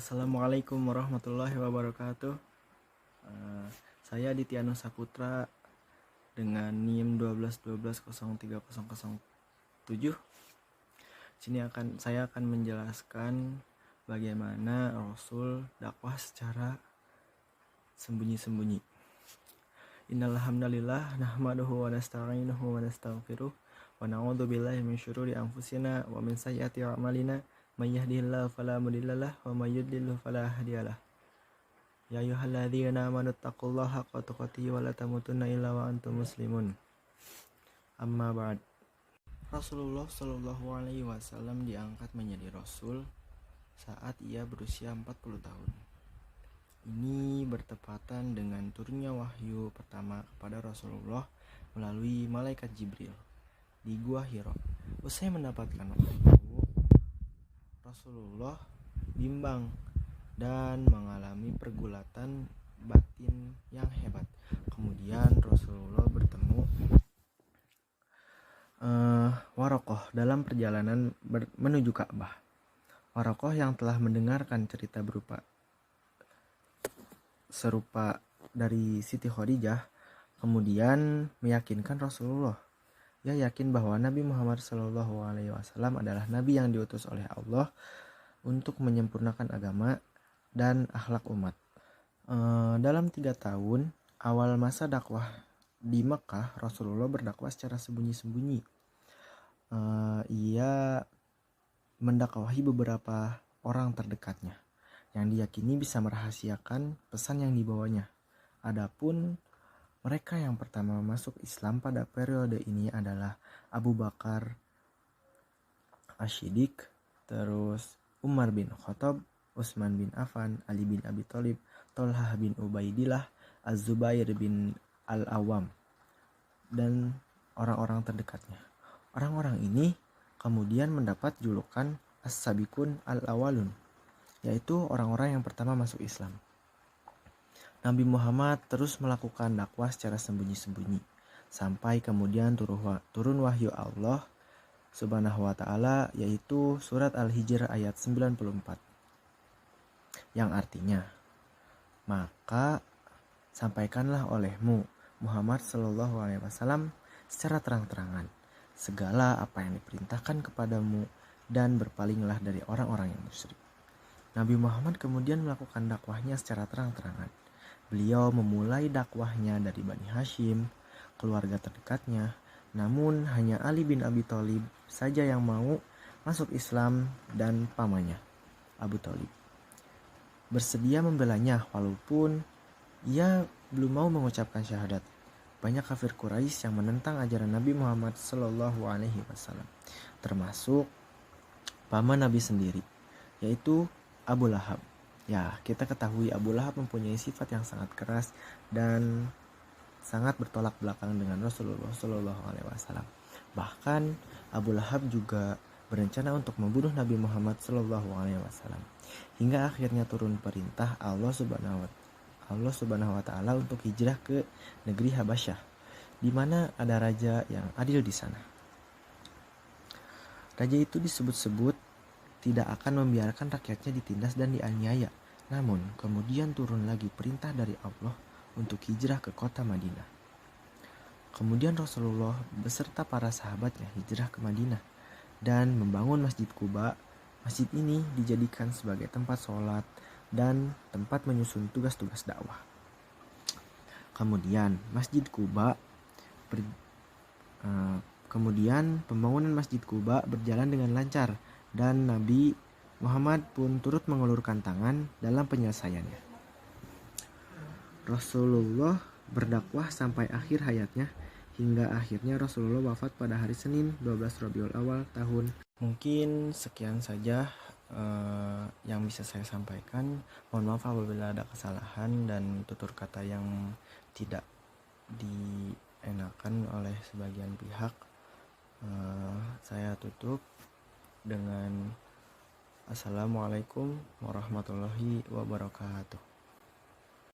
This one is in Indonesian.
Assalamualaikum warahmatullahi wabarakatuh. Eh, saya Dityano Saputra dengan NIM 1212030007. Saya akan menjelaskan bagaimana Rasul dakwah secara sembunyi-sembunyi. Innal hamdalillah nahmaduhu wa nasta'inuhu wa nastaghfiruh wa na'udzu billahi min syururi anfusina wa min sayyiati a'malina. May yahdihillahu fala mudhillalah wa may yudlil fala hadiyalah. Ya ayyuhalladzina amanu taqullaha haqqa tuqatih wa la tamutunna illa wa antum muslimun. Amma ba'd. Rasulullah Shallallahu alaihi wasallam diangkat menjadi rasul saat ia berusia 40 tahun. Ini bertepatan dengan turunnya wahyu pertama kepada Rasulullah melalui malaikat Jibril di Gua Hira. Usai mendapatkan wahyu, Rasulullah bimbang dan mengalami pergulatan batin yang hebat. Kemudian Rasulullah bertemu Warokoh dalam perjalanan menuju Ka'bah. Warokoh yang telah mendengarkan cerita serupa dari Siti Khadijah kemudian meyakinkan Rasulullah. Ia yakin bahwa Nabi Muhammad SAW adalah Nabi yang diutus oleh Allah untuk menyempurnakan agama dan akhlak umat. Dalam 3 tahun awal masa dakwah di Mekah, Rasulullah berdakwah secara sembunyi-sembunyi. Ia mendakwahi beberapa orang terdekatnya yang diyakini bisa merahasiakan pesan yang dibawanya. Adapun mereka yang pertama masuk Islam pada periode ini adalah Abu Bakar Asy-Siddiq, terus Umar bin Khattab, Utsman bin Affan, Ali bin Abi Thalib, Thalhah bin Ubaidillah, Az-Zubair bin Al-Awwam, dan orang-orang terdekatnya. Orang-orang ini kemudian mendapat julukan As-Sabiqun Al-Awwalun, yaitu orang-orang yang pertama masuk Islam. Nabi Muhammad terus melakukan dakwah secara sembunyi-sembunyi sampai kemudian turun wahyu Allah Subhanahu wa taala, yaitu surat Al-Hijr ayat 94. Yang artinya, maka sampaikanlah olehmu Muhammad sallallahu alaihi wasallam secara terang-terangan segala apa yang diperintahkan kepadamu dan berpalinglah dari orang-orang yang musyrik. Nabi Muhammad kemudian melakukan dakwahnya secara terang-terangan. Beliau memulai dakwahnya dari Bani Hashim, keluarga terdekatnya, namun hanya Ali bin Abi Thalib saja yang mau masuk Islam dan pamannya, Abu Thalib, bersedia membelanya walaupun ia belum mau mengucapkan syahadat. Banyak kafir Quraisy yang menentang ajaran Nabi Muhammad Sallallahu Alaihi Wasallam, termasuk paman Nabi sendiri, yaitu Abu Lahab. Ya, kita ketahui Abu Lahab mempunyai sifat yang sangat keras dan sangat bertolak belakang dengan Rasulullah Shallallahu Alaihi Wasallam. Bahkan Abu Lahab juga berencana untuk membunuh Nabi Muhammad Shallallahu Alaihi Wasallam. Hingga akhirnya turun perintah Allah Subhanahu Wa Taala untuk hijrah ke negeri Habasyah, di mana ada raja yang adil di sana. Raja itu disebut-sebut tidak akan membiarkan rakyatnya ditindas dan dianiaya. Namun kemudian turun lagi perintah dari Allah untuk hijrah ke kota Madinah. Kemudian Rasulullah beserta para sahabatnya hijrah ke Madinah dan membangun Masjid Quba. Masjid ini dijadikan sebagai tempat sholat dan tempat menyusun tugas-tugas dakwah. Kemudian pembangunan Masjid Quba berjalan dengan lancar dan Nabi Muhammad pun turut mengulurkan tangan dalam penyelesaiannya. Rasulullah berdakwah sampai akhir hayatnya hingga akhirnya Rasulullah wafat pada hari Senin 12 Rabiul Awal tahun. Mungkin sekian saja yang bisa saya sampaikan. Mohon maaf apabila ada kesalahan dan tutur kata yang tidak dienakan oleh sebagian pihak. Saya tutup dengan Assalamualaikum warahmatullahi wabarakatuh.